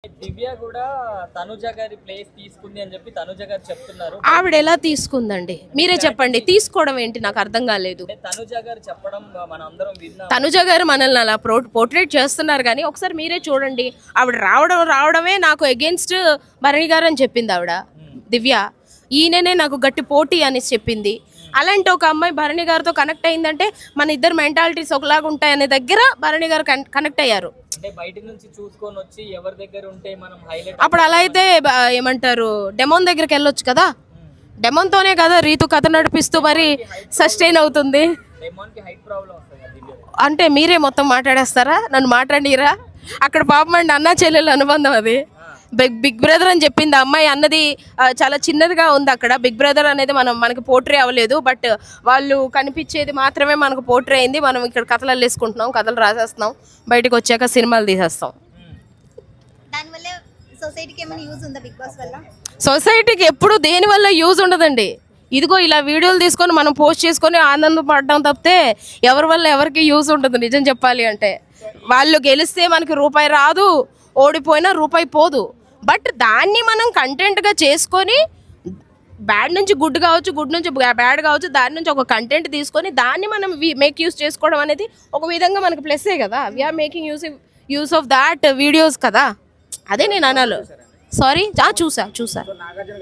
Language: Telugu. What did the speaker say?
దివ్య కూడా తనుజ గారి ప్లేస్ తీసుకుంది అని చెప్పి తనుజ గారు చెప్తున్నారు. ఆవిడ ఎలా తీసుకుందండి? మీరే చెప్పండి. తీసుకోవడం ఏంటి నాకు అర్థం కాలేదు. తనుజ గారు చెప్పడం మనం అందరం విన్నాం. తనుజ గారు మనల్ని అలా పోర్ట్రేట్ చేస్తున్నారు కానీ ఒకసారి మీరే చూడండి. ఆవిడ రావడమే నాకు అగేన్స్ట్ భరణి గారు అని చెప్పింది ఆవిడ దివ్య. ఈయననే నాకు గట్టి పోటీ అని చెప్పింది. అలాంటి ఒక అమ్మాయి భరణి గారితో కనెక్ట్ అయిందంటే మన ఇద్దరు మెంటాలిటీస్ ఒకలాగా ఉంటాయనే దగ్గర భరణి గారు కనెక్ట్ అయ్యారు. అంటే బయట నుంచి చూసుకొని వచ్చి ఎవరి దగ్గర ఉంటే మనం హైలైట్ అప్పుడు అలా అయితే ఏమంటారు డెమోన్ దగ్గరికి వెళ్ళొచ్చు కదా. డెమోన్తోనే కదా రీతు కథ నడిపిస్తూ మరి సస్టైన్ అవుతుంది. డెమోన్కి హైట్ ప్రాబ్లం వస్తుంది కదా దివ్య. అంటే మీరే మొత్తం మాట్లాడేస్తారా? నన్ను మాట్లాడిరా? అక్కడ పాపం అండి అన్నా చెల్లెలు అనుబంధం అది. బిగ్ బ్రదర్ అని చెప్పింది అమ్మాయి అన్నది చాలా చిన్నదిగా ఉంది అక్కడ. బిగ్ బ్రదర్ అనేది మనకి పోర్ట్రే అవ్వలేదు. బట్ వాళ్ళు కనిపించేది మాత్రమే మనకు పోర్ట్రే అయింది. మనం ఇక్కడ కథలు అల్లేసుకుంటున్నాం, కథలు రాసేస్తున్నాం, బయటకు వచ్చాక సినిమాలు తీసేస్తాం. దానివల్ల సొసైటీకి ఏమైనా యూజ్ ఉందా బిగ్ బాస్ వల్ల? సొసైటీకి ఎప్పుడు దేనివల్ల యూజ్ ఉండదండి. ఇదిగో ఇలా వీడియోలు తీసుకొని మనం పోస్ట్ చేసుకొని ఆనందపడడం తప్పితే ఎవరి వల్ల ఎవరికి యూజ్ ఉండదు. నిజం చెప్పాలి అంటే వాళ్ళు గెలిస్తే మనకి రూపాయి రాదు, ఓడిపోయినా రూపాయి పోదు. బట్ దాన్ని మనం కంటెంట్గా చేసుకొని బ్యాడ్ నుంచి గుడ్ కావచ్చు, గుడ్ నుంచి బ్యాడ్ కావచ్చు, దాని నుంచి ఒక కంటెంట్ తీసుకొని దాన్ని మనం మేక్ యూస్ చేసుకోవడం అనేది ఒక విధంగా మనకి ప్లస్సే కదా. We're making use of that videos కదా. అదే నేను అనాలి. సారీ చూసా